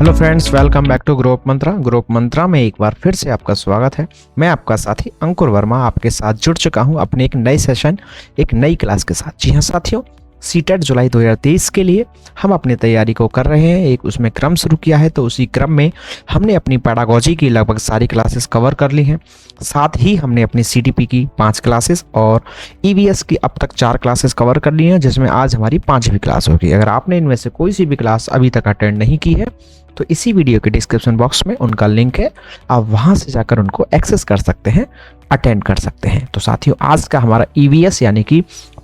Hello friends, welcome back to ग्रोप मंत्रा। ग्रोप मंत्रा में एक बार फिर से आपका स्वागत है। मैं आपका साथी अंकुर वर्मा आपके साथ जुड़ चुका हूं अपने एक नए सेशन, एक नई क्लास के साथ। जी हां साथियों, सीटेट जुलाई 2023 के लिए हम अपनी तैयारी को कर रहे हैं। एक उसमें क्रम शुरू किया है, तो उसी क्रम में हमने अपनी पेडागोजी की लगभग सारी क्लासेस कवर कर ली हैं। साथ ही हमने अपनी सीटीपी की 5 क्लासेस और ईवीएस की अब तक 4 क्लासेस कवर कर ली हैं, जिसमें आज हमारी 5वीं क्लास होगी। अगर आपने इनमें से कोई सी भी क्लास अभी तक अटेंड नहीं की है तो इसी वीडियो के डिस्क्रिप्शन बॉक्स में उनका लिंक है, आप वहां से जाकर उनको एक्सेस कर सकते हैं, अटेंड कर सकते हैं। तो साथियों, आज का हमारा ईवीएस यानी कि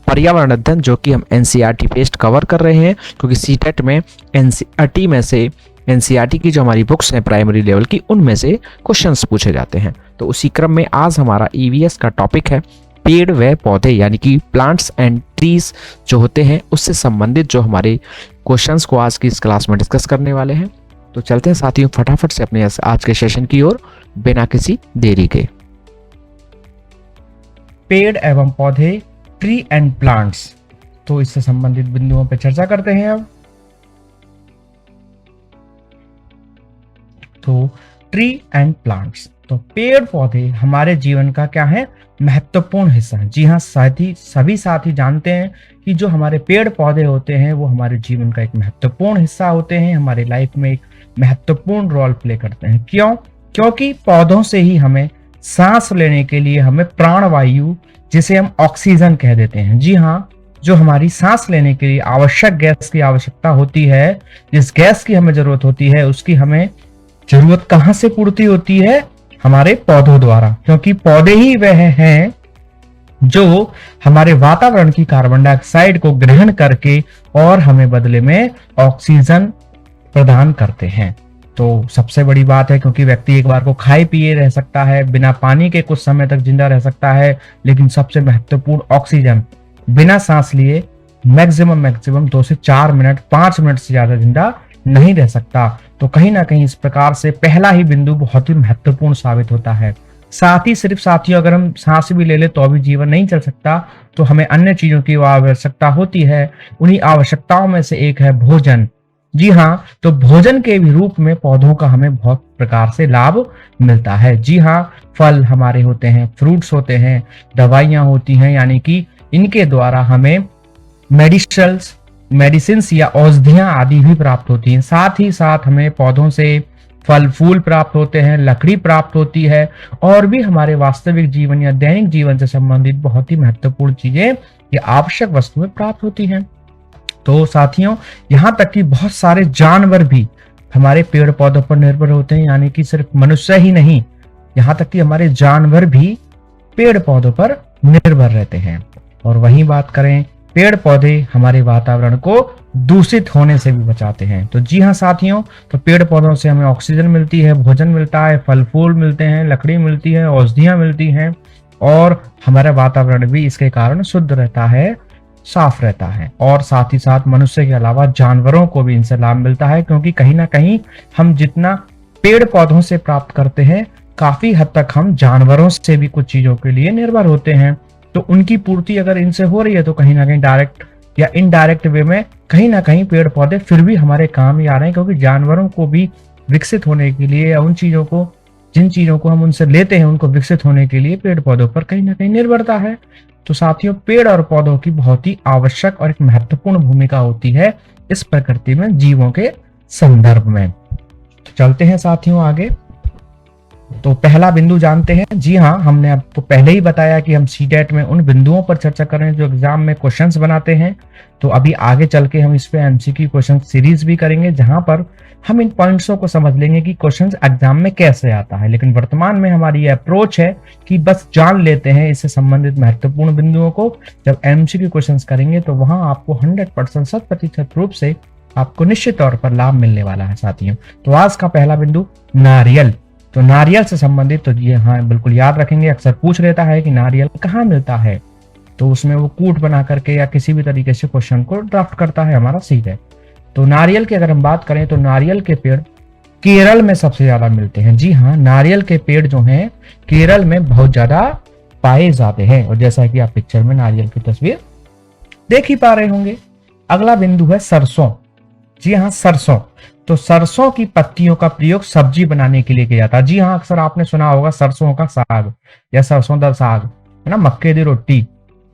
पर्यावरण अध्ययन, जो कि हम एनसीईआरटी बेस्ड कवर कर रहे हैं, क्योंकि सीटेट में एनसीईआरटी में से एनसीईआरटी की जो हमारी बुक्स हैं प्राइमरी लेवल की, उनमें से क्वेश्चंस पूछे जाते हैं। तो उसी क्रम में आज हमारा ईवीएस का टॉपिक है पेड़ व पौधे, यानी कि प्लांट्स एंड ट्रीज जो होते हैं, उससे संबंधित जो हमारे क्वेश्चंस को आज की इस क्लास में डिस्कस करने वाले हैं। तो चलते हैं साथियों फटाफट से अपने आज के सेशन की ओर बिना किसी देरी के। पेड़ एवं पौधे, ट्री एंड प्लांट्स, तो इससे संबंधित बिंदुओं पर चर्चा करते हैं अब। तो ट्री एंड प्लांट्स, तो पेड़ पौधे हमारे जीवन का क्या है, महत्वपूर्ण हिस्सा है। जी हाँ, सभी साथी जानते हैं कि जो हमारे पेड़ पौधे होते हैं वो हमारे जीवन का एक महत्वपूर्ण हिस्सा होते हैं, हमारी लाइफ में एक महत्वपूर्ण रोल प्ले करते हैं। क्यों? क्योंकि पौधों से ही हमें सांस लेने के लिए हमें प्राणवायु, जिसे हम ऑक्सीजन कह देते हैं, जी हाँ, जो हमारी सांस लेने के लिए आवश्यक गैस की आवश्यकता होती है, जिस गैस की हमें जरूरत होती है, उसकी हमें जरूरत कहां से पूर्ति होती है? हमारे पौधों द्वारा। क्योंकि पौधे ही वह हैं जो हमारे वातावरण की कार्बन डाइऑक्साइड को ग्रहण करके और हमें बदले में ऑक्सीजन प्रदान करते हैं। तो सबसे बड़ी बात है, क्योंकि व्यक्ति एक बार को खाए पिए रह सकता है, बिना पानी के कुछ समय तक जिंदा रह सकता है, लेकिन सबसे महत्वपूर्ण ऑक्सीजन, बिना सांस लिए मैक्सिमम 2 से 4 मिनट, 5 मिनट से ज्यादा जिंदा नहीं रह सकता। तो कहीं ना कहीं इस प्रकार से पहला ही बिंदु बहुत ही महत्वपूर्ण साबित होता है। साथ ही सिर्फ साथियों, अगर हम सांस भी ले ले तो भी जीवन नहीं चल सकता, तो हमें अन्य चीजों की आवश्यकता होती है। उन्हीं आवश्यकताओं में से एक है भोजन। जी हाँ, तो भोजन के भी रूप में पौधों का हमें बहुत प्रकार से लाभ मिलता है। जी हाँ, फल हमारे होते हैं, फ्रूट्स होते हैं, दवाइयां होती हैं, यानी कि इनके द्वारा हमें मेडिसिन्स या औषधियां आदि भी प्राप्त होती हैं। साथ ही साथ हमें पौधों से फल फूल प्राप्त होते हैं, लकड़ी प्राप्त होती है, और भी हमारे वास्तविक जीवन या दैनिक जीवन से संबंधित बहुत ही महत्वपूर्ण चीजें या आवश्यक वस्तुएं प्राप्त होती हैं। तो साथियों, यहाँ तक कि बहुत सारे जानवर भी हमारे पेड़ पौधों पर निर्भर होते हैं, यानी कि सिर्फ मनुष्य ही नहीं, यहाँ तक कि हमारे जानवर भी पेड़ पौधों पर निर्भर रहते हैं। और वही बात करें, पेड़ पौधे हमारे वातावरण को दूषित होने से भी बचाते हैं। तो जी हाँ साथियों, तो पेड़ पौधों से हमें ऑक्सीजन मिलती है, भोजन मिलता है, फल फूल मिलते हैं, लकड़ी मिलती है, औषधियां मिलती हैं, और हमारा वातावरण भी इसके कारण शुद्ध रहता है, साफ रहता है। और साथ ही साथ मनुष्य के अलावा जानवरों को भी इनसे लाभ मिलता है, क्योंकि कहीं ना कहीं हम जितना पेड़ पौधों से प्राप्त करते हैं, काफी हद तक हम जानवरों से भी कुछ चीजों के लिए निर्भर होते हैं। तो उनकी पूर्ति अगर इनसे हो रही है, तो कहीं ना कहीं डायरेक्ट या इनडायरेक्ट वे में कहीं ना कहीं पेड़ पौधे फिर भी हमारे काम ही आ रहे हैं, क्योंकि जानवरों को भी विकसित होने के लिए या जिन चीजों को हम उनसे लेते हैं, उनको विकसित होने के लिए पेड़ पौधों पर कहीं ना कहीं निर्भरता है। तो साथियों, पेड़ और पौधों की बहुत ही आवश्यक और एक महत्वपूर्ण भूमिका होती है इस प्रकृति में जीवों के संदर्भ में। तो चलते हैं साथियों आगे। तो पहला बिंदु जानते हैं। जी हाँ, हमने आपको पहले ही बताया कि हम सीटेट में उन बिंदुओं पर चर्चा कर रहे हैं जो एग्जाम में क्वेश्चंस बनाते हैं। तो अभी आगे चल के हम इस पे एमसीक्यू क्वेश्चन सीरीज भी करेंगे, जहां पर हम इन पॉइंट्सों को समझ लेंगे कि क्वेश्चंस एग्जाम में कैसे आता है। लेकिन वर्तमान में हमारी यह अप्रोच है कि बस जान लेते हैं इससे संबंधित महत्वपूर्ण बिंदुओं को। जब एमसीक्यू क्वेश्चंस करेंगे तो वहां आपको 100% 100% रूप से आपको निश्चित तौर पर लाभ मिलने वाला है साथियों। तो आज का पहला बिंदु, नारियल। तो नारियल से संबंधित, तो ये हाँ बिल्कुल याद रखेंगे, अक्सर पूछ लेता है कि नारियल कहाँ मिलता है, तो उसमें वो कूट बना करके या किसी भी तरीके से क्वेश्चन को ड्राफ्ट करता है हमारा सीटेट। तो नारियल की अगर हम बात करें तो नारियल के पेड़ केरल में सबसे ज्यादा मिलते हैं। जी हाँ, नारियल के पेड़ जो हैं केरल में बहुत ज्यादा पाए जाते हैं, और जैसा कि आप पिक्चर में नारियल की तस्वीर देख ही पा रहे होंगे। अगला बिंदु है सरसों। जी हाँ, सरसों। तो सरसों की पत्तियों का प्रयोग सब्जी बनाने के लिए किया जाता है। जी हाँ, अक्सर आपने सुना होगा सरसों का साग या सरसों दा साग, है ना, मक्के दी रोटी,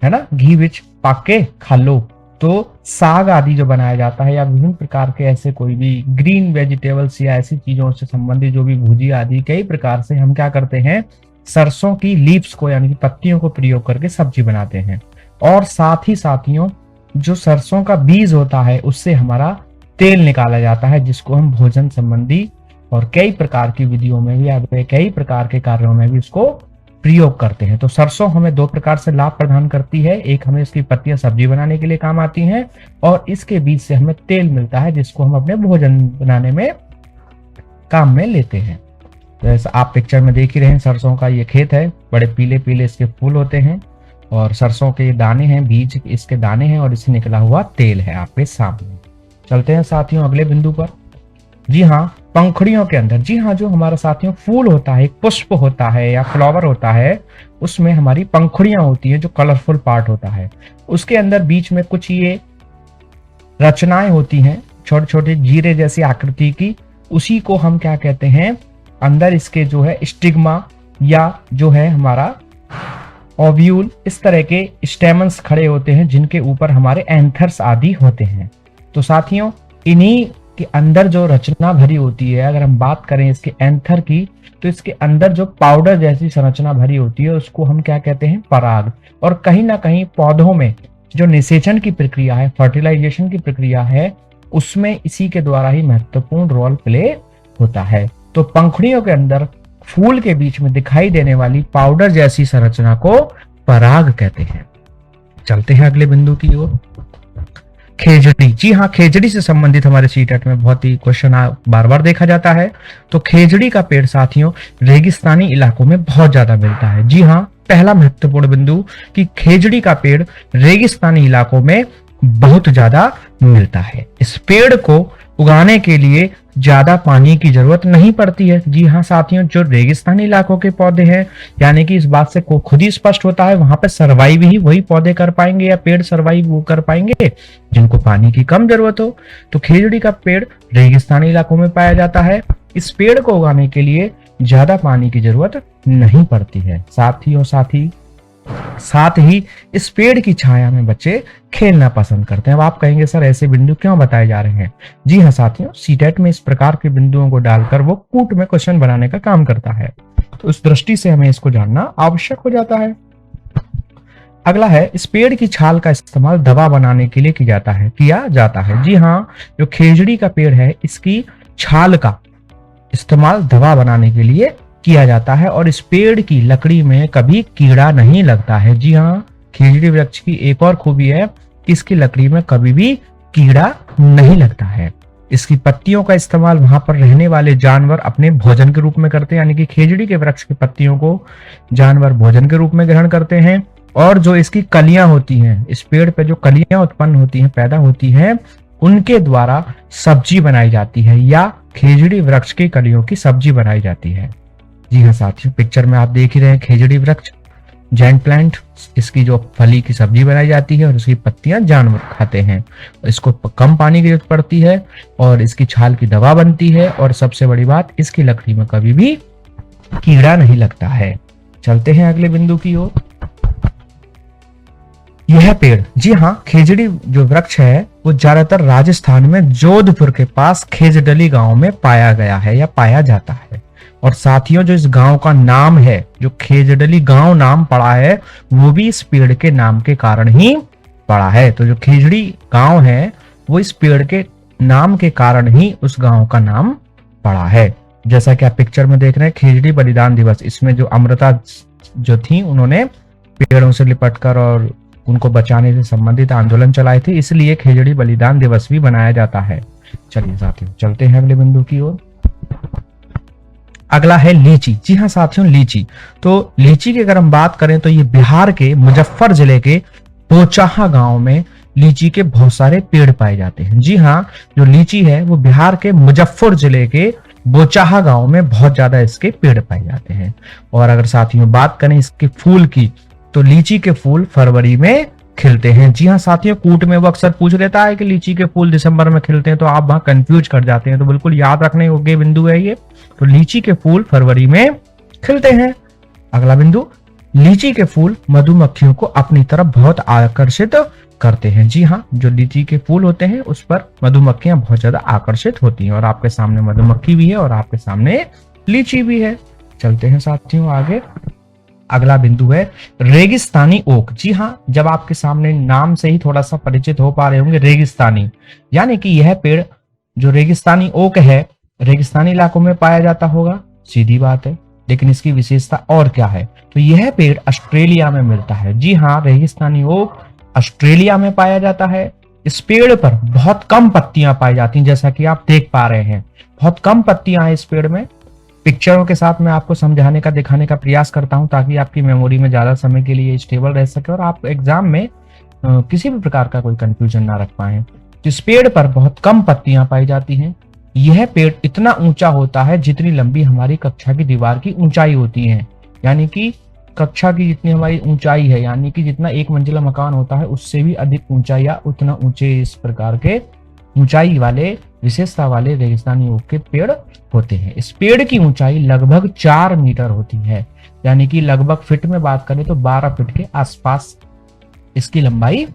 है ना, घी विच पाके खा लो। तो साग आदि जो बनाया जाता है या विभिन्न प्रकार के ऐसे कोई भी ग्रीन वेजिटेबल्स या ऐसी चीजों से संबंधित जो भी भुजी आदि कई प्रकार से हम क्या करते हैं, सरसों की लीव्स को यानी कि पत्तियों को प्रयोग करके सब्जी बनाते हैं। और साथ ही साथियों, जो सरसों का बीज होता है उससे हमारा तेल निकाला जाता है, जिसको हम भोजन संबंधी और कई प्रकार की विधियों में भी या कई प्रकार के कार्यों में भी उसको प्रयोग करते हैं। तो सरसों हमें दो प्रकार से लाभ प्रदान करती है। एक, हमें इसकी पत्तियां सब्जी बनाने के लिए काम आती हैं, और इसके बीज से हमें तेल मिलता है जिसको हम अपने भोजन बनाने में काम में लेते हैं। जैसा आप पिक्चर में देख ही रहे हैं, सरसों का ये खेत है, बड़े पीले पीले इसके फूल होते हैं और सरसों के दाने हैं, बीज इसके दाने हैं और इससे निकला हुआ तेल है आपके सामने। चलते हैं साथियों अगले बिंदु पर। जी हाँ, पंखुड़ियों के अंदर, जी हाँ, जो हमारा साथियों फूल होता है, एक पुष्प होता है या फ्लावर होता है, उसमें हमारी पंखुड़ियां होती है जो कलरफुल पार्ट होता है। उसके अंदर बीच में कुछ ये रचनाएं होती हैं, छोटे छोटे जीरे जैसी आकृति की, उसी को हम क्या कहते हैं, अंदर इसके जो है स्टिग्मा या जो है हमारा ओव्यूल, इस तरह के स्टेमन्स खड़े होते हैं जिनके ऊपर हमारे एंथर्स आदि होते हैं। तो साथियों, इन्हीं के अंदर जो रचना भरी होती है, अगर हम बात करें इसके एंथर की, तो इसके अंदर जो पाउडर जैसी संरचना भरी होती है उसको हम क्या कहते हैं, पराग। और कहीं ना कहीं पौधों में जो निषेचन की प्रक्रिया है, फर्टिलाइजेशन की प्रक्रिया है, उसमें इसी के द्वारा ही महत्वपूर्ण रोल प्ले होता है। तो पंखुड़ियों के अंदर फूल के बीच में दिखाई देने वाली पाउडर जैसी संरचना को पराग कहते हैं। चलते हैं अगले बिंदु की ओर। खेजड़ी, जी हाँ, खेजड़ी से संबंधित हमारे सीटेट में बहुत ही क्वेश्चन बार बार देखा जाता है। तो खेजड़ी का पेड़ साथियों रेगिस्तानी इलाकों में बहुत ज्यादा मिलता है। जी हाँ, पहला महत्वपूर्ण बिंदु कि खेजड़ी का पेड़ रेगिस्तानी इलाकों में बहुत ज्यादा मिलता है। इस पेड़ को उगाने के लिए ज्यादा पानी की जरूरत नहीं पड़ती है। जी हाँ साथियों, जो रेगिस्तानी इलाकों के पौधे हैं, यानी कि इस बात से खुद ही स्पष्ट होता है, वहां पे सर्वाइव ही वही पौधे कर पाएंगे या पेड़ सर्वाइव वो कर पाएंगे जिनको पानी की कम जरूरत हो। तो खेजड़ी का पेड़ रेगिस्तानी इलाकों में पाया जाता है। इस पेड़ को उगाने के लिए ज्यादा पानी की जरूरत नहीं पड़ती है। साथ ही इस पेड़ की छाया में बच्चे खेलना पसंद करते हैं। अब आप कहेंगे सर ऐसे बिंदु क्यों बताए जा रहे हैं? जी हाँ साथियों, सीटेट में इस प्रकार के बिंदुओं को डालकर वो कूट में क्वेश्चन बनाने का काम करता है, तो इस दृष्टि से हमें इसको जानना आवश्यक हो जाता है। अगला है, इस पेड़ की छाल का इस्तेमाल दवा बनाने के लिए किया जाता है। जी हाँ, जो खेजड़ी का पेड़ है, इसकी छाल का इस्तेमाल दवा बनाने के लिए किया जाता है और इस पेड़ की लकड़ी में कभी कीड़ा नहीं लगता है। जी हाँ, खेजड़ी वृक्ष की एक और खूबी है कि इसकी लकड़ी में कभी भी कीड़ा नहीं लगता है। इसकी पत्तियों का इस्तेमाल वहां पर रहने वाले जानवर अपने भोजन के रूप में करते हैं, यानी कि खेजड़ी के वृक्ष की पत्तियों को जानवर भोजन के रूप में ग्रहण करते हैं। और जो इसकी कलियां होती हैं, इस पेड़ पे जो कलियां उत्पन्न होती हैं, पैदा होती हैं, उनके द्वारा सब्जी बनाई जाती है या खेजड़ी वृक्ष की कलियों की सब्जी बनाई जाती है। जी हाँ साथियों, पिक्चर में आप देख ही रहे हैं खेजड़ी वृक्ष, जैंट प्लांट, इसकी जो फली की सब्जी बनाई जाती है और इसकी पत्तियां जानवर खाते हैं। इसको कम पानी की जरूरत पड़ती है और इसकी छाल की दवा बनती है और सबसे बड़ी बात, इसकी लकड़ी में कभी भी कीड़ा नहीं लगता है। चलते हैं अगले बिंदु की ओर। यह पेड़, जी हाँ, खेजड़ी जो वृक्ष है वो ज्यादातर राजस्थान में जोधपुर के पास खेजडली गांव में पाया गया है या पाया जाता है। और साथियों, जो इस गांव का नाम है, जो खेजडली गांव नाम पड़ा है, वो भी इस पेड़ के नाम के कारण ही पड़ा है। तो जो खेजड़ी गांव है वो इस पेड़ के नाम के कारण ही उस गांव का नाम पड़ा है। जैसा कि आप पिक्चर में देख रहे हैं, खेजड़ी बलिदान दिवस, इसमें जो अमृता जो थी, उन्होंने पेड़ों से लिपटकर और उनको बचाने से संबंधित आंदोलन चलाए थे, इसलिए खेजड़ी बलिदान दिवस भी बनाया जाता है। चलिए साथियों, चलते हैं अगले बिंदु की ओर। अगला है लीची। जी हाँ साथियों, लीची। तो लीची की अगर हम बात करें तो ये बिहार के मुजफ्फर जिले के बोचाहा गांव में लीची के बहुत सारे पेड़ पाए जाते हैं। जी हाँ, जो लीची है वो बिहार के मुजफ्फर जिले के बोचाहा गांव में बहुत ज्यादा इसके पेड़ पाए जाते हैं। और अगर साथियों बात करें इसके फूल की, तो लीची के फूल फरवरी में खिलते हैं। जी हाँ साथियों, कूट में वो अक्सर पूछ लेता है कि लीची के फूल दिसंबर में खिलते हैं, तो आप वहां कंफ्यूज कर जाते हैं, तो बिल्कुल याद रखने योग्य बिंदु है ये। तो लीची के फूल फरवरी में खिलते हैं। अगला बिंदु, लीची के फूल मधुमक्खियों को अपनी तरफ बहुत आकर्षित करते हैं। जी हाँ, जो लीची के फूल होते हैं उस पर मधुमक्खियां बहुत ज्यादा आकर्षित होती हैं, और आपके सामने मधुमक्खी भी है और आपके सामने लीची भी है। चलते हैं साथियों आगे। अगला बिंदु है रेगिस्तानी ओक। जी हाँ, जब आपके सामने नाम से ही थोड़ा सा परिचित हो पा रहे होंगे, रेगिस्तानी, यानी कि यह पेड़ जो रेगिस्तानी ओक है रेगिस्तानी इलाकों में पाया जाता होगा, सीधी बात है। लेकिन इसकी विशेषता और क्या है, तो यह पेड़ ऑस्ट्रेलिया में मिलता है। जी हाँ, रेगिस्तानी ओक ऑस्ट्रेलिया में पाया जाता है। इस पेड़ पर बहुत कम पत्तियां पाई जाती हैं, जैसा कि आप देख पा रहे हैं, बहुत कम पत्तियां हैं इस पेड़ में। पिक्चरों के साथ मैं आपको समझाने का दिखाने का प्रयास करता हूं, ताकि आपकी मेमोरी में ज्यादा समय के लिए स्टेबल रह सके और आप एग्जाम में किसी भी प्रकार का कोई कंफ्यूजन ना रख पाए। इस पेड़ पर बहुत कम पत्तियां पाई जाती हैं। यह पेड़ इतना ऊंचा होता है जितनी लंबी हमारी कक्षा की दीवार की ऊंचाई होती है, यानी कि कक्षा की जितनी हमारी ऊंचाई है, यानी कि जितना एक मंजिला मकान होता है उससे भी अधिक ऊंचाई या उतना ऊंचे इस प्रकार के ऊंचाई वाले विशेषता वाले रेगिस्तानी ओक के पेड़ होते हैं। इस पेड़ की ऊंचाई लगभग 4 मीटर होती है, यानी कि लगभग फीट में बात करें तो 12 फीट के आसपास इसकी लंबाई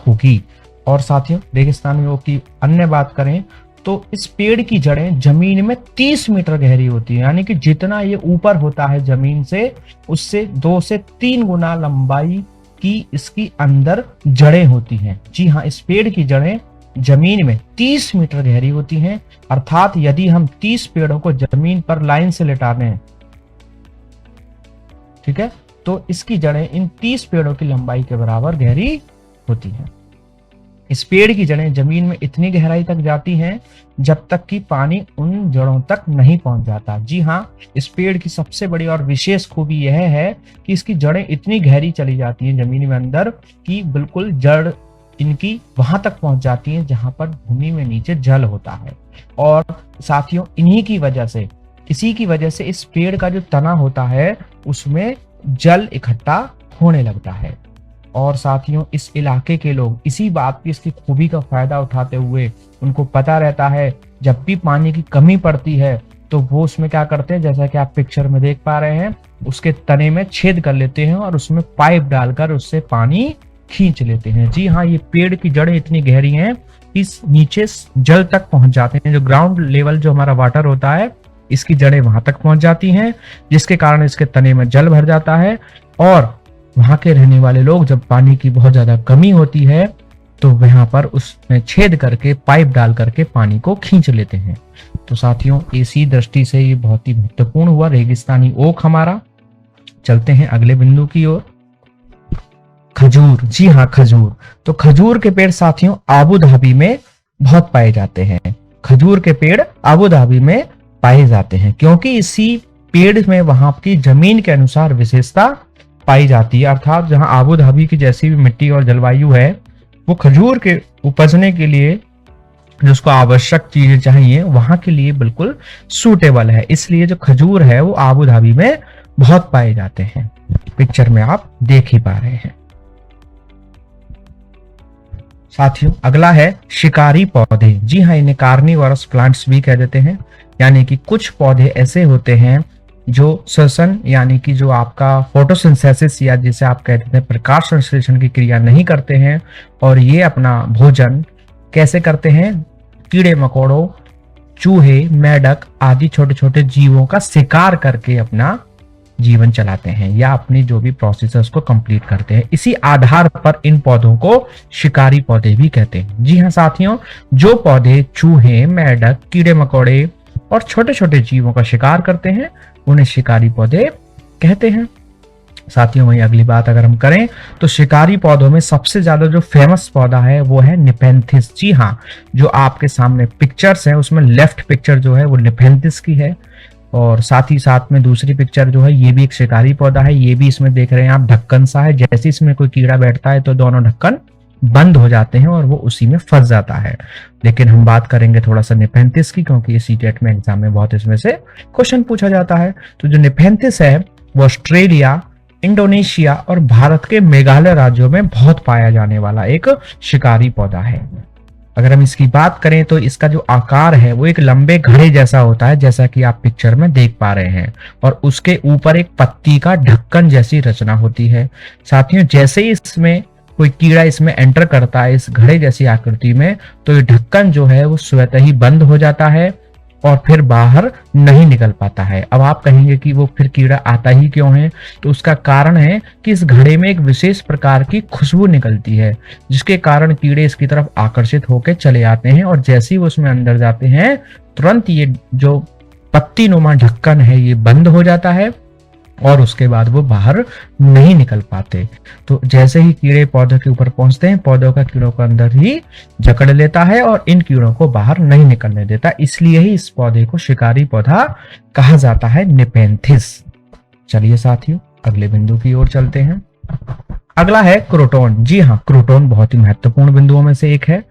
होगी। और साथियों, रेगिस्तानी ओक की अन्य बात करें तो इस पेड़ की जड़ें जमीन में 30 मीटर गहरी होती है, यानी कि जितना ये ऊपर होता है जमीन से, उससे 2 से 3 गुना लंबाई की इसकी अंदर जड़ें होती हैं। जी हाँ, इस पेड़ की जड़ें जमीन में 30 मीटर गहरी होती हैं, अर्थात यदि हम 30 पेड़ों को जमीन पर लाइन से लेटा दें, ठीक है, तो इसकी जड़ें इन 30 पेड़ों की लंबाई के बराबर गहरी होती हैं। इस पेड़ की जड़ें जमीन में इतनी गहराई तक जाती हैं जब तक कि पानी उन जड़ों तक नहीं पहुंच जाता। जी हाँ, इस पेड़ की सबसे बड़ी और विशेष खूबी यह है कि इसकी जड़ें इतनी गहरी चली जाती हैं जमीन में अंदर कि बिल्कुल जड़ इनकी वहां तक पहुंच जाती हैं जहां पर भूमि में नीचे जल होता है। और साथियों, इसी की वजह से इस पेड़ का जो तना होता है उसमें जल इकट्ठा होने लगता है। और साथियों, इस इलाके के लोग इसी बात की, इसकी खूबी का फायदा उठाते हुए, उनको पता रहता है जब भी पानी की कमी पड़ती है तो वो उसमें क्या करते हैं, जैसा कि आप पिक्चर में देख पा रहे हैं, उसके तने में छेद कर लेते हैं और उसमें पाइप डालकर उससे पानी खींच लेते हैं। जी हाँ, ये पेड़ की जड़ें इतनी गहरी हैं इस नीचे जल तक पहुंच जाते हैं। जो ग्राउंड लेवल जो हमारा वाटर होता है, इसकी जड़ें वहां तक पहुंच जाती हैं, जिसके कारण इसके तने में जल भर जाता है। और वहां के रहने वाले लोग जब पानी की बहुत ज्यादा कमी होती है तो वहां पर उसमें छेद करके पाइप डाल करके पानी को खींच लेते हैं। तो साथियों, इसी दृष्टि से ये बहुत ही महत्वपूर्ण हुआ रेगिस्तानी ओक हमारा। चलते हैं अगले बिंदु की ओर, खजूर। जी हाँ, खजूर। तो खजूर के पेड़ साथियों आबू धाबी में बहुत पाए जाते हैं। खजूर के पेड़ आबू धाबी में पाए जाते हैं क्योंकि इसी पेड़ में वहां की जमीन के अनुसार विशेषता पाई जाती है, अर्थात जहां आबू धाबी की जैसी भी मिट्टी और जलवायु है, वो खजूर के उपजने के लिए जो उसको आवश्यक चीजें चाहिए वहां के लिए बिल्कुल सूटेबल है। इसलिए जो खजूर है वो आबू धाबी में बहुत पाए जाते हैं। पिक्चर में आप देख ही पा रहे हैं। साथियों, अगला है शिकारी पौधे। जी हाँ, इन्हें कार्निवोरस प्लांट्स भी कह देते हैं, यानी कि कुछ पौधे ऐसे होते हैं जो श्वसन, यानी कि जो आपका फोटोसिंथेसिस या जिसे आप कहते हैं प्रकाश संश्लेषण की क्रिया नहीं करते हैं, और ये अपना भोजन कैसे करते हैं, कीड़े मकोड़ों, चूहे, मेढक आदि छोटे छोटे जीवों का शिकार करके अपना जीवन चलाते हैं या अपनी जो भी प्रोसेस है उसको कंप्लीट करते हैं। इसी आधार पर इन पौधों को शिकारी पौधे भी कहते हैं। जी हाँ साथियों, जो पौधे चूहे, मेढक, कीड़े मकोड़े और छोटे छोटे जीवों का शिकार करते हैं उन्हें शिकारी पौधे कहते हैं। साथियों, वही अगली बात अगर हम करें तो शिकारी पौधों में सबसे ज्यादा जो फेमस पौधा है वो है निपेंथिस। जी हाँ, जो आपके सामने पिक्चर्स हैं उसमें लेफ्ट पिक्चर जो है वो निपेंथिस की है, और साथ ही साथ में दूसरी पिक्चर जो है ये भी एक शिकारी पौधा है। ये भी इसमें देख रहे हैं आप ढक्कन सा है, जैसे इसमें कोई कीड़ा बैठता है तो दोनों ढक्कन बंद हो जाते हैं और वो उसी में फंस जाता है। लेकिन हम बात करेंगे थोड़ा सा निपेंथिस की, क्योंकि ये सीटेट में एग्जाम में बहुत इसमें से क्वेश्चन पूछा जाता है। तो जो निपेंथिस है वो ऑस्ट्रेलिया, इंडोनेशिया और भारत के मेघालय राज्यों में बहुत पाया जाने वाला एक शिकारी पौधा है। अगर हम इसकी बात करें तो इसका जो आकार है वो एक लंबे घड़े जैसा होता है, जैसा कि आप पिक्चर में देख पा रहे हैं, और उसके ऊपर एक पत्ती का ढक्कन जैसी रचना होती है। साथियों, जैसे ही इसमें कोई कीड़ा इसमें एंटर करता है इस घड़े जैसी आकृति में, तो ये ढक्कन जो है वो स्वतः ही बंद हो जाता है और फिर बाहर नहीं निकल पाता है। अब आप कहेंगे कि वो फिर कीड़ा आता ही क्यों है, तो उसका कारण है कि इस घड़े में एक विशेष प्रकार की खुशबू निकलती है, जिसके कारण कीड़े इसकी तरफ आकर्षित होकर चले आते हैं, और जैसे ही वो उसमें अंदर जाते हैं तुरंत ये जो पत्ती नुमा ढक्कन है ये बंद हो जाता है और उसके बाद वो बाहर नहीं निकल पाते। तो जैसे ही कीड़े पौधे के ऊपर पहुंचते हैं, पौधों का कीड़ों को अंदर ही जकड़ लेता है और इन कीड़ों को बाहर नहीं निकलने देता। इसलिए ही इस पौधे को शिकारी पौधा कहा जाता है, नेपेंथिस। चलिए साथियों, अगले बिंदु की ओर चलते हैं। अगला है क्रोटोन। जी हाँ, क्रोटोन बहुत ही महत्वपूर्ण बिंदुओं में से एक है।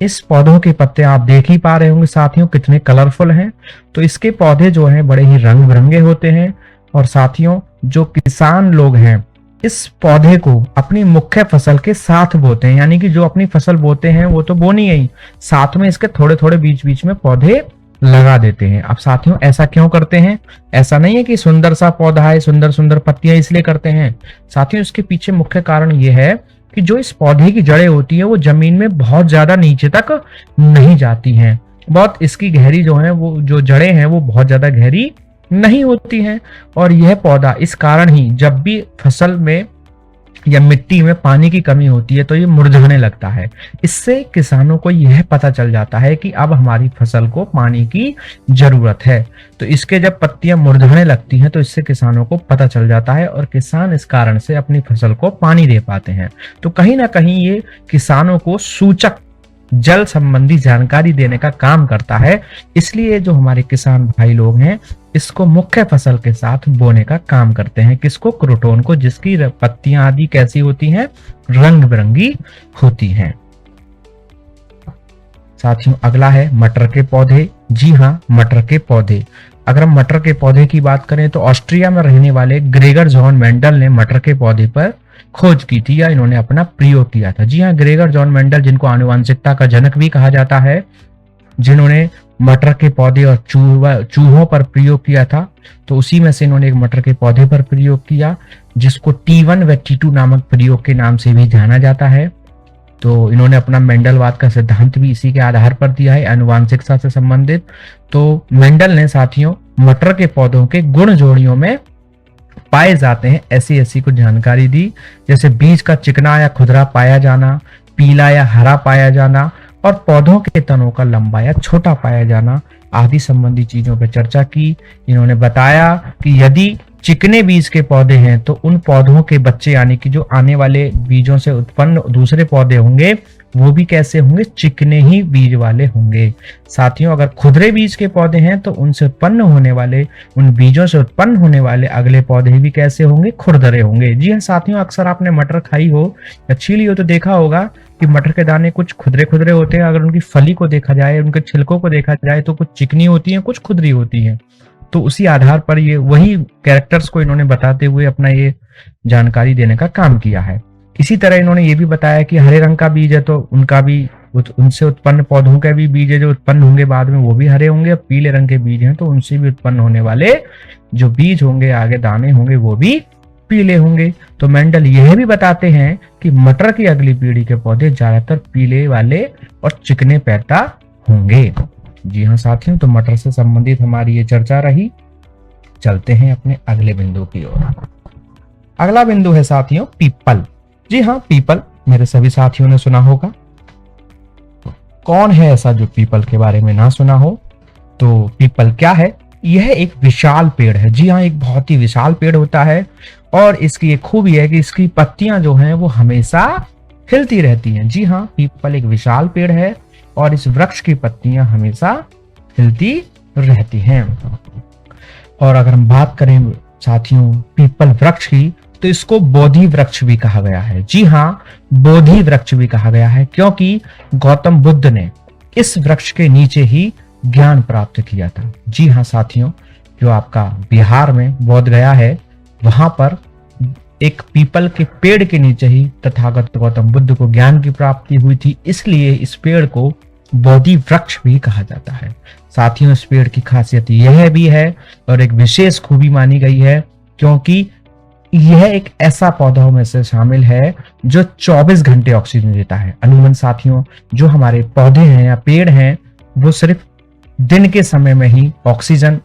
इस पौधों के पत्ते आप देख ही पा रहे होंगे साथियों कितने कलरफुल हैं। तो इसके पौधे जो हैं बड़े ही रंग बिरंगे होते हैं, और साथियों जो किसान लोग हैं इस पौधे को अपनी मुख्य फसल के साथ बोते हैं, यानी कि जो अपनी फसल बोते हैं वो तो बोनी ही, साथ में इसके थोड़े थोड़े बीच बीच में पौधे लगा देते हैं। अब साथियों ऐसा क्यों करते हैं? ऐसा नहीं है कि सुंदर सा पौधा है, सुंदर सुंदर पत्तियां इसलिए करते हैं। साथियों इसके पीछे मुख्य कारण ये है कि जो इस पौधे की जड़ें होती है वो जमीन में बहुत ज्यादा नीचे तक नहीं जाती हैं। बहुत इसकी गहरी जो है वो जो जड़ें हैं वो बहुत ज्यादा गहरी नहीं होती हैं, और यह पौधा इस कारण ही जब भी फसल में या मिट्टी में पानी की कमी होती है तो ये मुरझाने लगता है। इससे किसानों को यह पता चल जाता है कि अब हमारी फसल को पानी की जरूरत है। तो इसके जब पत्तियां मुरझाने लगती हैं तो इससे किसानों को पता चल जाता है और किसान इस कारण से अपनी फसल को पानी दे पाते हैं। तो कहीं ना कहीं ये किसानों को सूचक जल संबंधी जानकारी देने का काम करता है। इसलिए जो हमारे किसान भाई लोग हैं इसको मुख्य फसल के साथ बोने का काम करते हैं। किसको? क्रोटोन को, जिसकी पत्तियां आदि कैसी होती हैं? रंग बिरंगी होती हैं। साथियों अगला है मटर के पौधे। जी हाँ, मटर के पौधे। अगर हम मटर के पौधे की बात करें तो ऑस्ट्रिया में रहने वाले ग्रेगर जॉन मेंडल ने मटर के पौधे पर खोज की थी, या इन्होंने अपना प्रयोग किया था। जी हाँ, ग्रेगर जॉन मेंडल, जिनको आनुवंशिकता का जनक भी कहा जाता है, जिन्होंने मटर के पौधे और चूहों पर प्रयोग किया था, तो उसी में से इन्होंने एक मटर के पौधे पर प्रयोग किया जिसको T1 व T2 नामक प्रयोग के नाम से भी जाना जाता है। तो इन्होंने अपना मेंडलवाद का सिद्धांत भी इसी के आधार पर दिया है, आनुवंशिकता से संबंधित। तो मेंडल ने साथियों मटर के पौधों के गुण जोड़ियों में पाए जाते हैं ऐसी ऐसी कुछ जानकारी दी, जैसे बीज का चिकना या खुदरा पाया जाना, पीला या हरा पाया जाना, और पौधों के तनों का लंबा या छोटा पाया जाना आदि संबंधी चीजों पर चर्चा की। इन्होंने बताया कि यदि चिकने बीज के पौधे हैं तो उन पौधों के बच्चे, यानी कि जो आने वाले बीजों से उत्पन्न दूसरे पौधे होंगे वो भी कैसे होंगे? चिकने ही बीज वाले होंगे। साथियों अगर खुदरे बीज के पौधे हैं तो उनसे उत्पन्न होने वाले, उन बीजों से उत्पन्न होने वाले अगले पौधे भी कैसे होंगे? खुरदरे होंगे। जी हाँ साथियों, अक्सर आपने मटर खाई हो या छीली हो तो देखा होगा कि मटर के दाने कुछ खुदरे खुदरे होते हैं। अगर उनकी फली को देखा जाए, उनके छिलकों को देखा जाए तो कुछ चिकनी होती है, कुछ खुदरी होती है। तो उसी आधार पर ये वही कैरेक्टर्स को इन्होंने बताते हुए अपना ये जानकारी देने का काम किया है। इसी तरह इन्होंने ये भी बताया कि हरे रंग का बीज है तो उनका भी, उनसे उत्पन्न पौधों के भी बीज है जो उत्पन्न होंगे बाद में वो भी हरे होंगे। पीले रंग के बीज हैं तो उनसे भी उत्पन्न होने वाले जो बीज होंगे, आगे दाने होंगे, वो भी पीले होंगे। तो मेंडल यह भी बताते हैं कि मटर की अगली पीढ़ी के पौधे ज्यादातर पीले वाले और चिकने पैदा होंगे। जी हाँ साथियों, तो मटर से संबंधित हमारी ये चर्चा रही। चलते हैं अपने अगले बिंदु की ओर। अगला बिंदु है साथियों पीपल। जी हाँ, पीपल मेरे सभी साथियों ने सुना होगा। कौन है ऐसा जो पीपल के बारे में ना सुना हो? तो पीपल क्या है? यह एक विशाल पेड़ है। जी हाँ, एक बहुत ही विशाल पेड़ होता है, और इसकी एक खूबी है कि इसकी पत्तियां जो हैं वो हमेशा हिलती रहती हैं। जी हाँ, पीपल एक विशाल पेड़ है और इस वृक्ष की पत्तियां हमेशा हिलती रहती हैं। और अगर हम बात करें साथियों पीपल वृक्ष की, तो इसको बोधि वृक्ष भी कहा गया है। जी हाँ, बोधि वृक्ष भी कहा गया है क्योंकि गौतम बुद्ध ने इस वृक्ष के नीचे ही ज्ञान प्राप्त किया था। जी हाँ साथियों, जो आपका बिहार में बोध गया है, वहां पर एक पीपल के पेड़ के नीचे ही तथागत गौतम बुद्ध को ज्ञान की प्राप्ति हुई थी, इसलिए इस पेड़ को बोधि वृक्ष भी कहा जाता है। साथियों, इस पेड़ की खासियत यह भी है और एक विशेष खूबी मानी गई है, क्योंकि यह एक ऐसा पौधा में से शामिल है जो 24 घंटे ऑक्सीजन देता है। अमूमन साथियों, जो हमारे पौधे हैं या पेड़ हैं वो सिर्फ दिन के समय में ही ऑक्सीजन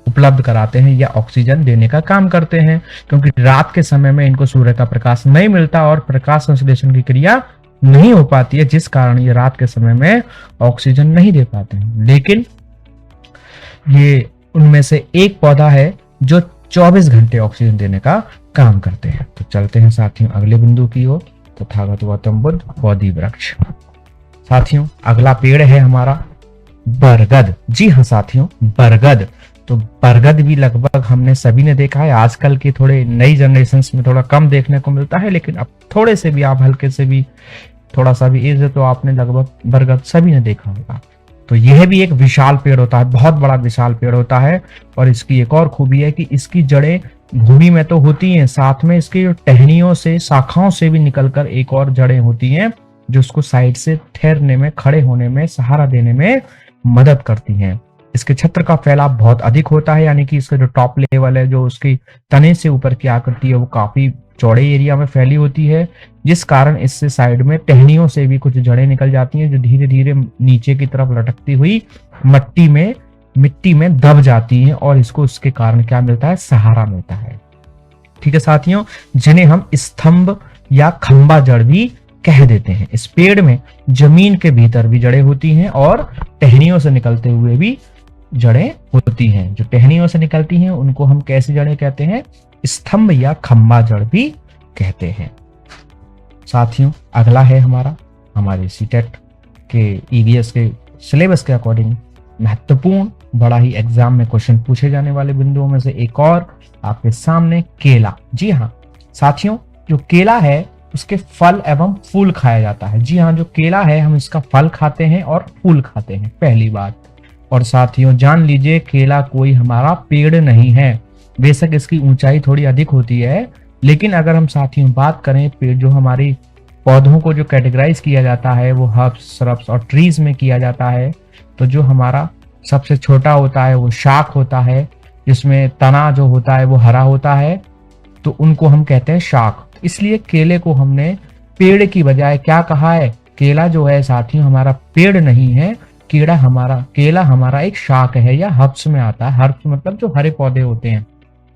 उपलब्ध कराते हैं या ऑक्सीजन देने का काम करते हैं, क्योंकि रात के समय में इनको सूर्य का प्रकाश नहीं मिलता और प्रकाश संश्लेषण की क्रिया नहीं हो पाती है, जिस कारण ये रात के समय में ऑक्सीजन नहीं दे पाते हैं। लेकिन ये उनमें से एक पौधा है जो 24 घंटे ऑक्सीजन देने का काम करते हैं। तो चलते हैं साथियों अगले बिंदु की ओर, तथागत गौतम बुद्ध बोधि वृक्ष। साथियों, अगला पेड़ है हमारा बरगद। जी हाँ साथियों, बरगद। तो बरगद भी लगभग हमने सभी ने देखा है। आजकल के थोड़े नई जनरेशन्स में थोड़ा कम देखने को मिलता है, लेकिन अब थोड़े से भी आप हल्के से भी थोड़ा सा भी एज है तो आपने लगभग बरगद सभी ने देखा होगा। तो यह भी एक विशाल पेड़ होता है, बहुत बड़ा विशाल पेड़ होता है। और इसकी एक और खूबी है कि इसकी जड़ें भूमि में तो होती हैं, साथ में इसकी जो टहनियों से, शाखाओं से भी निकलकर एक और जड़ें होती हैं जो उसको साइड से ठहरने में, खड़े होने में, सहारा देने में मदद करती हैं। इसके छत्र का फैलाव बहुत अधिक होता है, यानी कि इसका जो टॉप लेवल है, जो उसकी तने से ऊपर की आकृति है, वो काफी चौड़े एरिया में फैली होती है, जिस कारण इससे साइड में टहनियों से भी कुछ जड़ें निकल जाती हैं जो धीरे धीरे नीचे की तरफ लटकती हुई मिट्टी में दब जाती हैं और इसको उसके कारण क्या मिलता है, सहारा मिलता है। ठीक है साथियों, जिन्हें हम स्तंभ या खंबा जड़ भी कह देते हैं। इस पेड़ में जमीन के भीतर भी जड़ें होती हैं और टहनियों से निकलते हुए भी जड़ें होती हैं। जो टहनियों से निकलती हैं उनको हम कैसी जड़ें कहते हैं, स्तंभ या खंबा जड़ भी कहते हैं। साथियों, अगला है हमारे सीटेट के ईवीएस के सिलेबस के अकॉर्डिंग महत्वपूर्ण, बड़ा ही एग्जाम में क्वेश्चन पूछे जाने वाले बिंदुओं में से एक और आपके सामने केला। जी हाँ साथियों, जो केला है उसके फल एवं फूल खाया जाता है। जी हाँ, जो केला है हम इसका फल खाते हैं और फूल खाते हैं, पहली बात। और साथियों जान लीजिए, केला कोई हमारा पेड़ नहीं है। बेशक इसकी ऊंचाई थोड़ी अधिक होती है, लेकिन अगर हम साथियों बात करें पेड़, जो हमारी पौधों को जो कैटेगराइज किया जाता है वो हर्ब्स, श्रब्स और ट्रीज में किया जाता है। तो जो हमारा सबसे छोटा होता है वो शाख होता है, जिसमें तना जो होता है वो हरा होता है, तो उनको हम कहते हैं शाख। इसलिए केले को हमने पेड़ की बजाय क्या कहा है, केला जो है साथियों हमारा पेड़ नहीं है, केला हमारा एक शाख है या हर्ब्स में आता है। हर्ब्स मतलब जो हरे पौधे होते हैं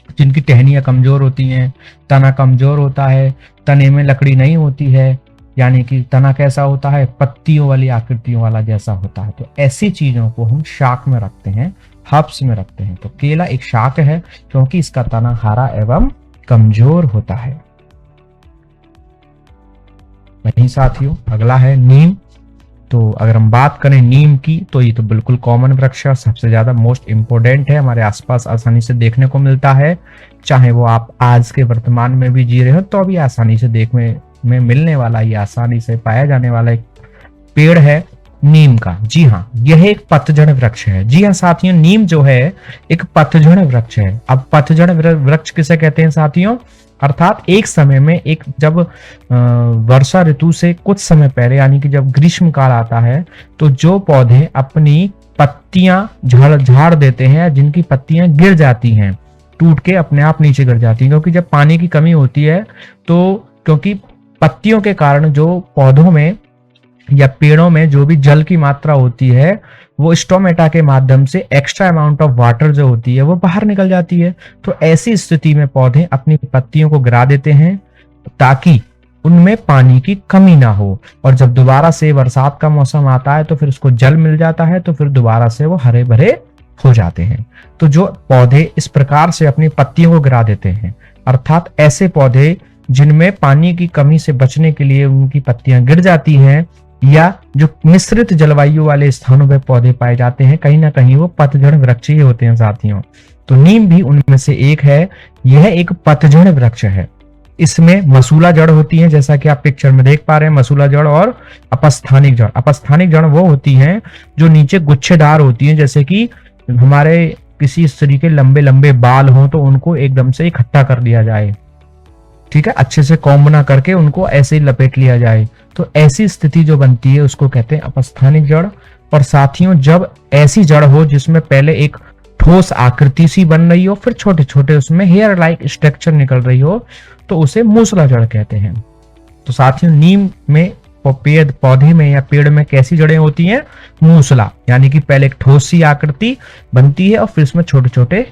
जिनकी टहनियां कमजोर होती हैं, तना कमजोर होता है, तने में लकड़ी नहीं होती है, यानी कि तना कैसा होता है, पत्तियों वाली आकृतियों वाला जैसा होता है। तो ऐसी चीजों को हम शाख में रखते हैं, हर्ब्स में रखते हैं। तो केला एक शाख है क्योंकि इसका तना हरा एवं कमजोर होता है। वहीं साथियों अगला है नीम। तो अगर हम बात करें नीम की, तो ये तो बिल्कुल कॉमन वृक्ष है, सबसे ज्यादा मोस्ट इंपोर्टेंट है, हमारे आसपास आसानी से देखने को मिलता है। चाहे वो आप आज के वर्तमान में भी जी रहे हो तो भी आसानी से देखने में मिलने वाला, ये आसानी से पाया जाने वाला एक पेड़ है नीम का। जी हाँ, यह एक पतझड़ वृक्ष है। जी हाँ साथियों, नीम जो है एक पतझड़ वृक्ष है। अब पतझड़ वृक्ष किसे कहते हैं साथियों, अर्थात एक समय में, एक जब वर्षा ऋतु से कुछ समय पहले, यानी कि जब ग्रीष्म काल आता है, तो जो पौधे अपनी पत्तियां झाड़ देते हैं, जिनकी पत्तियां गिर जाती हैं, टूट के अपने आप नीचे गिर जाती हैं, क्योंकि जब पानी की कमी होती है तो क्योंकि पत्तियों के कारण जो पौधों में या पेड़ों में जो भी जल की मात्रा होती है वो स्टोमेटा के माध्यम से एक्स्ट्रा अमाउंट ऑफ वाटर जो होती है वो बाहर निकल जाती है। तो ऐसी स्थिति में पौधे अपनी पत्तियों को गिरा देते हैं ताकि उनमें पानी की कमी ना हो, और जब दोबारा से बरसात का मौसम आता है तो फिर उसको जल मिल जाता है, तो फिर दोबारा से वो हरे भरे हो जाते हैं। तो जो पौधे इस प्रकार से अपनी पत्तियों को गिरा देते हैं, अर्थात ऐसे पौधे जिनमें पानी की कमी से बचने के लिए उनकी पत्तियां गिर जाती हैं, या जो मिश्रित जलवायु वाले स्थानों पर पौधे पाए जाते हैं, कहीं ना कहीं वो पतझड़ वृक्ष ही होते हैं साथियों। तो नीम भी उनमें से एक है। यह एक पतझड़ वृक्ष है। इसमें मसूला जड़ होती है, जैसा कि आप पिक्चर में देख पा रहे हैं, मसूला जड़ और अपस्थानिक जड़। अपस्थानिक जड़ वो होती हैं जो नीचे गुच्छेदार होती हैं, जैसे कि हमारे किसी स्त्री के लंबे लंबे बाल हों तो उनको एकदम से इकट्ठा कर दिया जाए, ठीक है, अच्छे से कॉम्ब ना करके उनको ऐसे ही लपेट लिया जाए। तो ऐसी स्थिति जो बनती है उसको कहते हैं अपस्थानिक जड़। और साथियों, जब ऐसी जड़ हो जिसमें पहले एक ठोस आकृति सी बन रही हो, फिर छोटे छोटे उसमें हेयर लाइक स्ट्रक्चर निकल रही हो, तो उसे मूसला जड़ कहते हैं। तो साथियों, नीम में पेड़ पौधे में या पेड़ में कैसी जड़ें होती हैं? मूसला, यानी कि पहले एक ठोस सी आकृति बनती है और फिर इसमें छोटे छोटे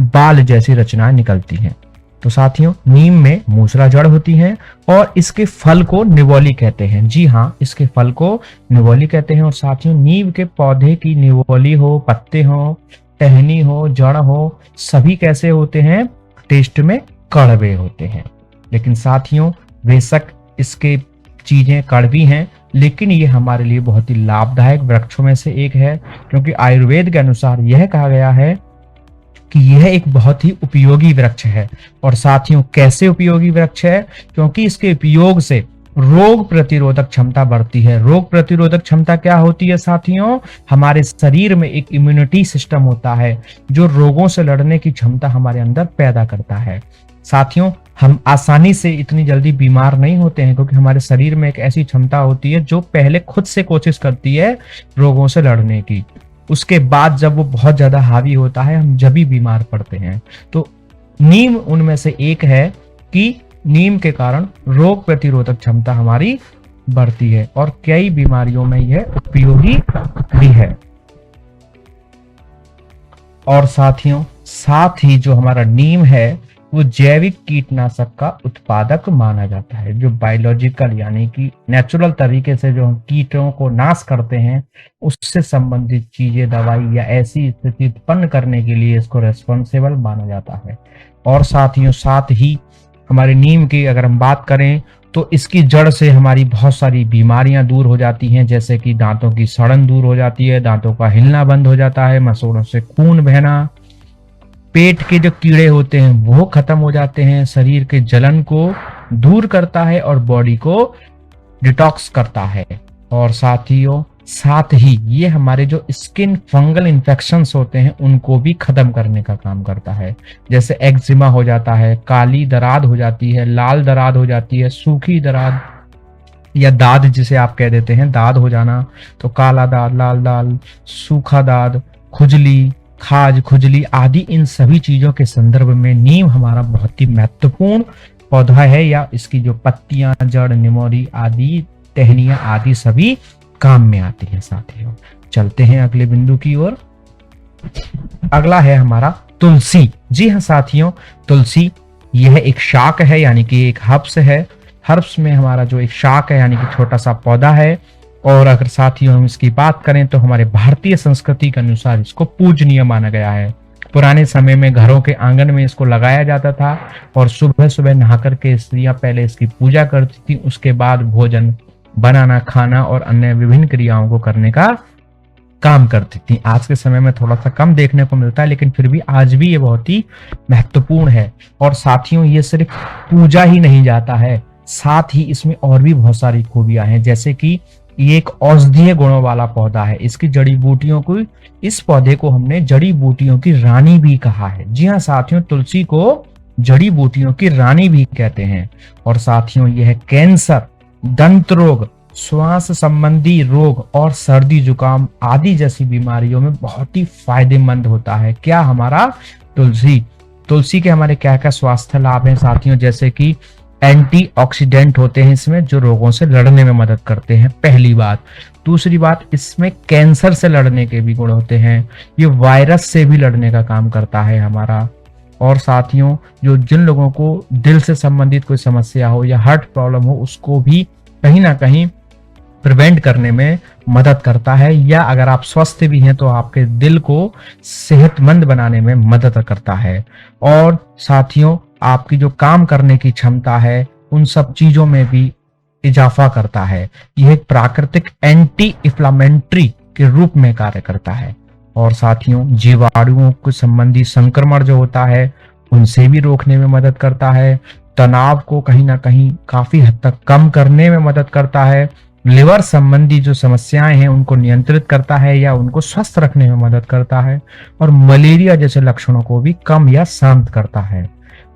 बाल जैसी रचनाएं निकलती हैं। तो साथियों, नीम में मूसला जड़ होती हैं और इसके फल को निवोली कहते हैं। जी हाँ, इसके फल को निवोली कहते हैं। और साथियों, नीम के पौधे की निवोली हो, पत्ते हो, टहनी हो, जड़ हो, सभी कैसे होते हैं? टेस्ट में कड़वे होते हैं। लेकिन साथियों, बेशक इसके चीजें कड़वी हैं, लेकिन ये हमारे लिए बहुत ही लाभदायक वृक्षों में से एक है, क्योंकि आयुर्वेद के अनुसार यह कहा गया है कि यह एक बहुत ही उपयोगी वृक्ष है। और साथियों, कैसे उपयोगी वृक्ष है? क्योंकि इसके उपयोग से रोग प्रतिरोधक क्षमता बढ़ती है। रोग प्रतिरोधक क्षमता क्या होती है साथियों? हमारे शरीर में एक इम्यूनिटी सिस्टम होता है जो रोगों से लड़ने की क्षमता हमारे अंदर पैदा करता है। साथियों, हम आसानी से इतनी जल्दी बीमार नहीं होते हैं, क्योंकि हमारे शरीर में एक ऐसी क्षमता होती है जो पहले खुद से कोशिश करती है रोगों से लड़ने की। उसके बाद जब वो बहुत ज्यादा हावी होता है, हम जब भी बीमार पड़ते हैं। तो नीम उनमें से एक है कि नीम के कारण रोग प्रतिरोधक क्षमता हमारी बढ़ती है और कई बीमारियों में यह उपयोगी भी है। और साथियों, साथ ही जो हमारा नीम है वो जैविक कीटनाशक का उत्पादक माना जाता है। जो बायोलॉजिकल यानी कि नेचुरल तरीके से जो हम कीटों को नाश करते हैं, उससे संबंधित चीजें, दवाई या ऐसी स्थिति उत्पन्न करने के लिए इसको रेस्पॉन्सिबल माना जाता है। और साथियों, साथ ही हमारे नीम की अगर हम बात करें तो इसकी जड़ से हमारी बहुत सारी बीमारियां दूर हो जाती हैं, जैसे कि दांतों की सड़न दूर हो जाती है, दांतों का हिलना बंद हो जाता है, मसूड़ों से खून बहना, पेट के जो कीड़े होते हैं वो खत्म हो जाते हैं, शरीर के जलन को दूर करता है और बॉडी को डिटॉक्स करता है। और साथियों, साथ ही ये हमारे जो स्किन फंगल इन्फेक्शंस होते हैं उनको भी खत्म करने का काम करता है। जैसे एक्जिमा हो जाता है, काली दराद हो जाती है, लाल दराद हो जाती है, सूखी दराद या दाद जिसे आप कह देते हैं, दाद हो जाना। तो काला दाद, लाल दाद, सूखा दाद, खुजली, खाज, खुजली आदि, इन सभी चीजों के संदर्भ में नीम हमारा बहुत ही महत्वपूर्ण पौधा है, या इसकी जो पत्तियां, जड़, निमोरी आदि, टहनियां आदि सभी काम में आती है। साथियों, चलते हैं अगले बिंदु की ओर। अगला है हमारा तुलसी। जी हाँ साथियों, तुलसी यह एक शाक है, यानी कि एक हर्ब्स है। हर्ब्स में हमारा जो एक शाक है, यानी कि छोटा सा पौधा है। और अगर साथियों हम इसकी बात करें तो हमारे भारतीय संस्कृति के अनुसार इसको पूजनीय माना गया है। पुराने समय में घरों के आंगन में इसको लगाया जाता था और सुबह सुबह नहाकर के स्त्रियां पहले इसकी पूजा करती थी, उसके बाद भोजन बनाना, खाना और अन्य विभिन्न क्रियाओं को करने का काम करती थी। आज के समय में थोड़ा सा कम देखने को मिलता है, लेकिन फिर भी आज भी ये बहुत ही महत्वपूर्ण है। और साथियों, ये सिर्फ पूजा ही नहीं जाता है, साथ ही इसमें और भी बहुत सारी खूबियां हैं, जैसे कि ये एक औषधीय गुणों वाला पौधा है। इसकी जड़ी बूटियों को, इस पौधे को हमने जड़ी बूटियों की रानी भी कहा है। जी हाँ साथियों, तुलसी को जड़ी बूटियों की रानी भी कहते हैं। और साथियों, यह कैंसर, दंत रोग, श्वास संबंधी रोग और सर्दी जुकाम आदि जैसी बीमारियों में बहुत ही फायदेमंद होता है। क्या? हमारा तुलसी। तुलसी के हमारे क्या क्या स्वास्थ्य लाभ हैं साथियों? जैसे कि एंटीऑक्सीडेंट होते हैं इसमें, जो रोगों से लड़ने में मदद करते हैं, पहली बात। दूसरी बात, इसमें कैंसर से लड़ने के भी गुण होते हैं। ये वायरस से भी लड़ने का काम करता है हमारा। और साथियों, जो जिन लोगों को दिल से संबंधित कोई समस्या हो या हार्ट प्रॉब्लम हो, उसको भी कहीं ना कहीं प्रिवेंट करने में मदद करता है, या अगर आप स्वस्थ भी हैं तो आपके दिल को सेहतमंद बनाने में मदद करता है। और साथियों, आपकी जो काम करने की क्षमता है उन सब चीजों में भी इजाफा करता है। यह एक प्राकृतिक एंटी इंफ्लेमेटरी के रूप में कार्य करता है। और साथियों, जीवाणुओं को संबंधी संक्रमण जो होता है उनसे भी रोकने में मदद करता है। तनाव को कहीं ना कहीं काफी हद तक कम करने में मदद करता है। लिवर संबंधी जो समस्याएं हैं उनको नियंत्रित करता है या उनको स्वस्थ रखने में मदद करता है। और मलेरिया जैसे लक्षणों को भी कम या शांत करता है।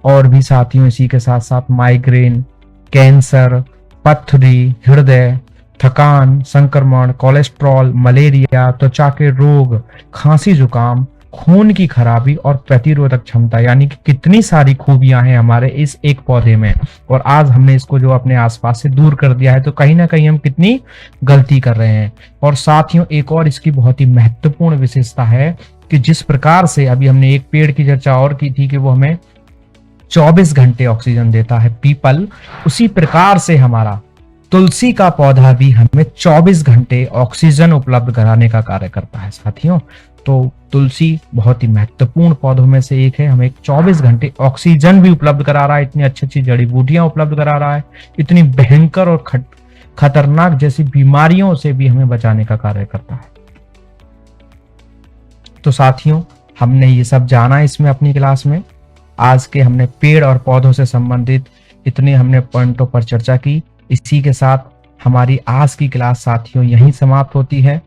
और भी साथियों इसी के साथ साथ माइग्रेन, कैंसर, पथरी, हृदय, थकान, संक्रमण, कोलेस्ट्रॉल, मलेरिया, त्वचा के रोग, खांसी जुकाम, खून की खराबी और प्रतिरोधक क्षमता, यानी कि कितनी सारी खूबियां हैं हमारे इस एक पौधे में। और आज हमने इसको जो अपने आसपास से दूर कर दिया है, तो कहीं ना कहीं हम कितनी गलती कर रहे हैं। और साथियों एक और इसकी बहुत ही महत्वपूर्ण विशेषता है कि जिस प्रकार से अभी हमने एक पेड़ की चर्चा और की थी कि वो हमें 24 घंटे ऑक्सीजन देता है, पीपल, उसी प्रकार से हमारा तुलसी का पौधा भी हमें 24 घंटे ऑक्सीजन उपलब्ध कराने का कार्य करता है साथियों। तो तुलसी बहुत ही महत्वपूर्ण पौधों में से एक है, हमें 24 घंटे ऑक्सीजन भी उपलब्ध करा रहा है, इतनी अच्छी अच्छी जड़ी बूटियां उपलब्ध करा रहा है, इतनी भयंकर और खतरनाक जैसी बीमारियों से भी हमें बचाने का कार्य करता है। तो साथियों हमने ये सब जाना इसमें अपनी क्लास में। आज के हमने पेड़ और पौधों से संबंधित इतने हमने पॉइंटों पर चर्चा की। इसी के साथ हमारी आज की क्लास साथियों यहीं समाप्त होती है।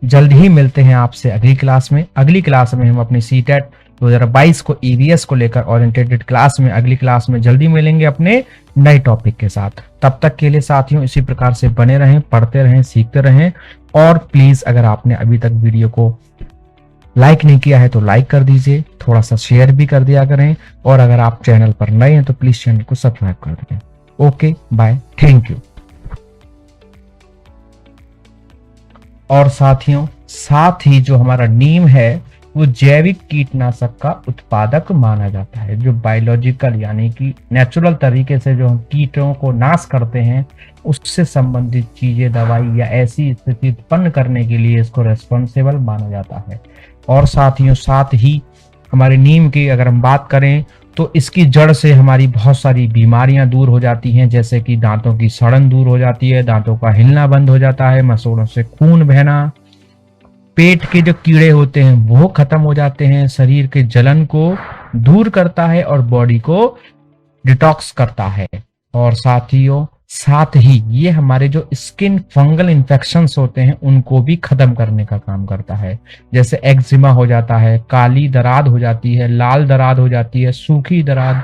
जल्द ही मिलते हैं आपसे अगली क्लास में। अगली क्लास में हम अपनी सीटेट 2022 को ईवीएस को लेकर ओरिएंटेड क्लास में अगली क्लास में जल्दी मिलेंगे अपने नए टॉपिक के साथ। तब तक के लिए साथियों इसी प्रकार से बने रहें, पढ़ते रहें, सीखते रहें। और प्लीज अगर आपने अभी तक वीडियो को लाइक नहीं किया है तो लाइक कर दीजिए, थोड़ा सा शेयर भी कर दिया करें। और अगर आप चैनल पर नए हैं तो प्लीज चैनल को सब्सक्राइब कर दें। Okay bye, thank you. और साथियों साथ ही जो हमारा नीम है वो जैविक कीटनाशक का उत्पादक माना जाता है। जो बायोलॉजिकल यानी कि नेचुरल तरीके से जो हम कीटों को नाश करते हैं उससे संबंधित चीजें, दवाई या ऐसी स्थिति उत्पन्न करने के लिए इसको रेस्पॉन्सिबल माना जाता है। और साथियों साथ ही हमारे नीम की अगर हम बात करें तो इसकी जड़ से हमारी बहुत सारी बीमारियां दूर हो जाती हैं, जैसे कि दांतों की सड़न दूर हो जाती है, दांतों का हिलना बंद हो जाता है, मसूड़ों से खून बहना, पेट के जो कीड़े होते हैं वो खत्म हो जाते हैं, शरीर के जलन को दूर करता है और बॉडी को डिटॉक्स करता है। और साथियों साथ ही ये हमारे जो स्किन फंगल इन्फेक्शंस होते हैं उनको भी खत्म करने का काम करता है। जैसे एक्जिमा हो जाता है, काली दराद हो जाती है, लाल दराद हो जाती है, सूखी दराद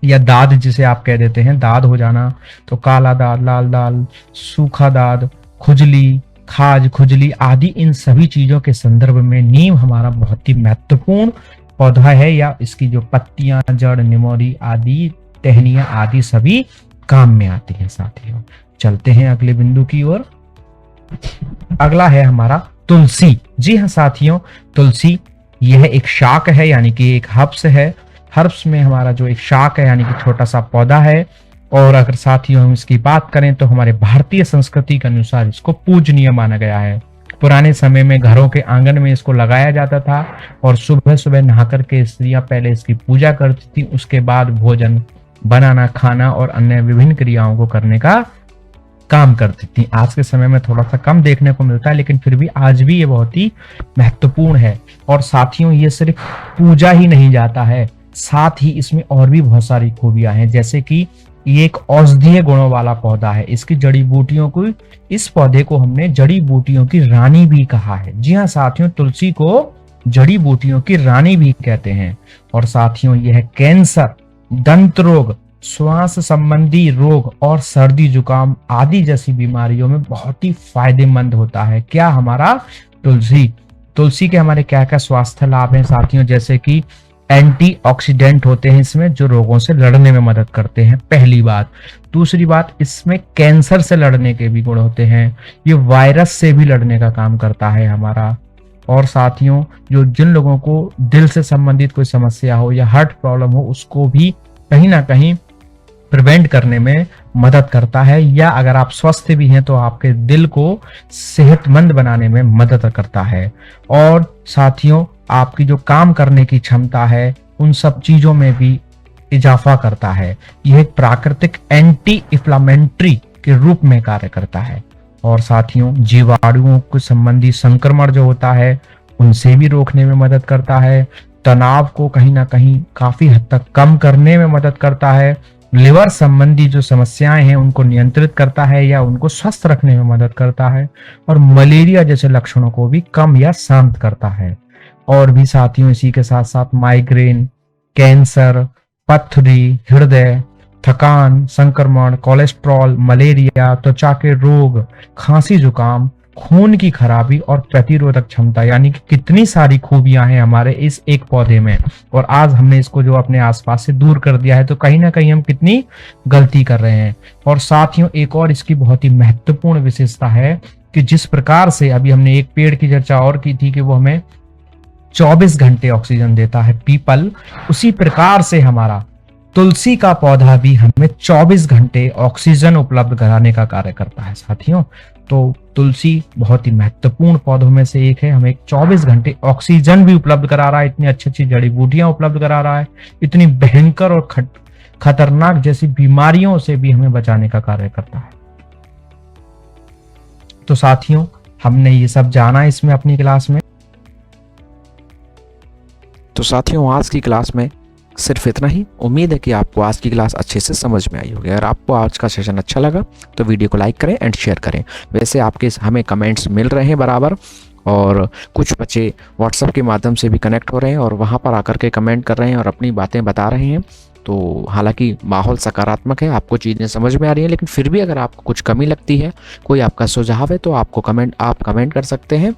या दाद जिसे आप कह देते हैं, दाद हो जाना, तो काला दाद, लाल दाद, सूखा दाद, खुजली, खाज, खुजली आदि, इन सभी चीजों के संदर्भ में नीम हमारा बहुत ही महत्वपूर्ण पौधा है। या इसकी जो पत्तियां, जड़, निमोरी आदि, टहनियां आदि सभी काम में आती है। साथियों चलते हैं अगले बिंदु की ओर। अगला है हमारा तुलसी। जी हाँ साथियों, तुलसी यह एक शाक है, यानी कि एक हर्ब्स है। हर्ब्स में हमारा जो एक शाक है यानी कि छोटा सा पौधा है। और अगर साथियों हम इसकी बात करें तो हमारे भारतीय संस्कृति के अनुसार इसको पूजनीय माना गया है। पुराने समय में घरों के आंगन में इसको लगाया जाता था और सुबह सुबह नहाकर के स्त्रियां पहले इसकी पूजा करती थी, उसके बाद भोजन बनाना, खाना और अन्य विभिन्न क्रियाओं को करने का काम करती थी। आज के समय में थोड़ा सा कम देखने को मिलता है, लेकिन फिर भी आज भी ये बहुत ही महत्वपूर्ण है। और साथियों ये सिर्फ पूजा ही नहीं जाता है, साथ ही इसमें और भी बहुत सारी खूबियां हैं, जैसे कि ये एक औषधीय गुणों वाला पौधा है। इसकी जड़ी बूटियों को, इस पौधे को हमने जड़ी बूटियों की रानी भी कहा है। जी हाँ साथियों, तुलसी को जड़ी बूटियों की रानी भी कहते हैं। और साथियों यह कैंसर, दंत रोग, श्वास संबंधी रोग और सर्दी जुकाम आदि जैसी बीमारियों में बहुत ही फायदेमंद होता है। क्या हमारा तुलसी के हमारे क्या क्या स्वास्थ्य लाभ हैं साथियों, जैसे कि एंटीऑक्सीडेंट होते हैं इसमें, जो रोगों से लड़ने में मदद करते हैं, पहली बात। दूसरी बात, इसमें कैंसर से लड़ने के भी गुण होते हैं, ये वायरस से भी लड़ने का काम करता है हमारा। और साथियों जिन लोगों को दिल से संबंधित कोई समस्या हो या हार्ट प्रॉब्लम हो उसको भी कहीं ना कहीं प्रिवेंट करने में मदद करता है। या अगर आप स्वस्थ भी हैं तो आपके दिल को सेहतमंद बनाने में मदद करता है। और साथियों आपकी जो काम करने की क्षमता है उन सब चीजों में भी इजाफा करता है। यह एक प्राकृतिक एंटी इंफ्लेमेटरी के रूप में कार्य करता है। और साथियों जीवाणुओं को संबंधी संक्रमण जो होता है उनसे भी रोकने में मदद करता है। तनाव को कहीं ना कहीं काफी हद तक कम करने में मदद करता है। लिवर संबंधी जो समस्याएं हैं उनको नियंत्रित करता है या उनको स्वस्थ रखने में मदद करता है। और मलेरिया जैसे लक्षणों को भी कम या शांत करता है। और भी साथियों इसी के साथ साथ माइग्रेन, कैंसर, पथरी, हृदय, थकान, संक्रमण, कोलेस्ट्रॉल, मलेरिया, त्वचा के रोग, खांसी जुकाम, खून की खराबी और प्रतिरोधक क्षमता, यानी कि कितनी सारी खूबियां हैं हमारे इस एक पौधे में। और आज हमने इसको जो अपने आसपास से दूर कर दिया है, तो कहीं ना कहीं हम कितनी गलती कर रहे हैं। और साथियों, एक और इसकी बहुत ही महत्वपूर्ण विशेषता है कि जिस प्रकार से अभी हमने एक पेड़ की चर्चा और की थी कि वो हमें 24 घंटे ऑक्सीजन देता है, पीपल, उसी प्रकार से हमारा तुलसी का पौधा भी हमें 24 घंटे ऑक्सीजन उपलब्ध कराने का कार्य करता है साथियों। तो तुलसी बहुत ही महत्वपूर्ण पौधों में से एक है, हमें 24 घंटे ऑक्सीजन भी उपलब्ध करा रहा है, इतनी अच्छी अच्छी जड़ी बूटियां उपलब्ध करा रहा है, इतनी भयंकर और खतरनाक जैसी बीमारियों से भी हमें बचाने का कार्य करता है। तो साथियों, हमने ये सब जाना इसमें अपनी क्लास में। तो साथियों, आज की क्लास में सिर्फ इतना ही। उम्मीद है कि आपको आज की क्लास अच्छे से समझ में आई होगी। अगर आपको आज का सेशन अच्छा लगा तो वीडियो को लाइक करें एंड शेयर करें। वैसे आपके हमें कमेंट्स मिल रहे हैं बराबर, और कुछ बच्चे व्हाट्सएप के माध्यम से भी कनेक्ट हो रहे हैं और वहाँ पर आकर के कमेंट कर रहे हैं और अपनी बातें बता रहे हैं। तो हालांकि माहौल सकारात्मक है, आपको चीज़ें समझ में आ रही हैं, लेकिन फिर भी अगर आपको कुछ कमी लगती है, कोई आपका सुझाव है, तो आप कमेंट कर सकते हैं,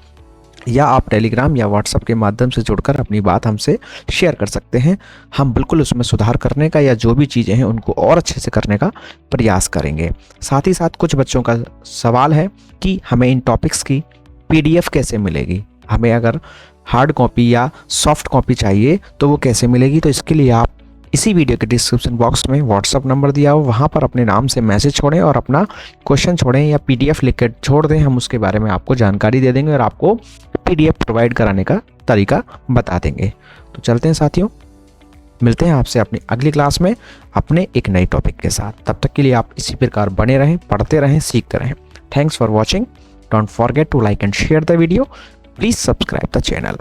या आप टेलीग्राम या व्हाट्सएप के माध्यम से जुड़कर अपनी बात हमसे शेयर कर सकते हैं। हम बिल्कुल उसमें सुधार करने का या जो भी चीज़ें हैं उनको और अच्छे से करने का प्रयास करेंगे। साथ ही साथ कुछ बच्चों का सवाल है कि हमें इन टॉपिक्स की PDF कैसे मिलेगी, हमें अगर हार्ड कॉपी या सॉफ्ट कॉपी चाहिए तो वो कैसे मिलेगी। तो इसके लिए आप इसी वीडियो के डिस्क्रिप्शन बॉक्स में व्हाट्सअप नंबर दिया हो, वहाँ पर अपने नाम से मैसेज छोड़ें और अपना क्वेश्चन छोड़ें या PDF लिख कर छोड़ दें। हम उसके बारे में आपको जानकारी दे देंगे और आपको PDF प्रोवाइड कराने का तरीका बता देंगे। तो चलते हैं साथियों, मिलते हैं आपसे अपनी अगली क्लास में अपने एक नए टॉपिक के साथ। तब तक के लिए आप इसी प्रकार बने रहें, पढ़ते रहें, सीखते रहें। Thanks for watching. Don't forget to like and share the video. Please subscribe the channel.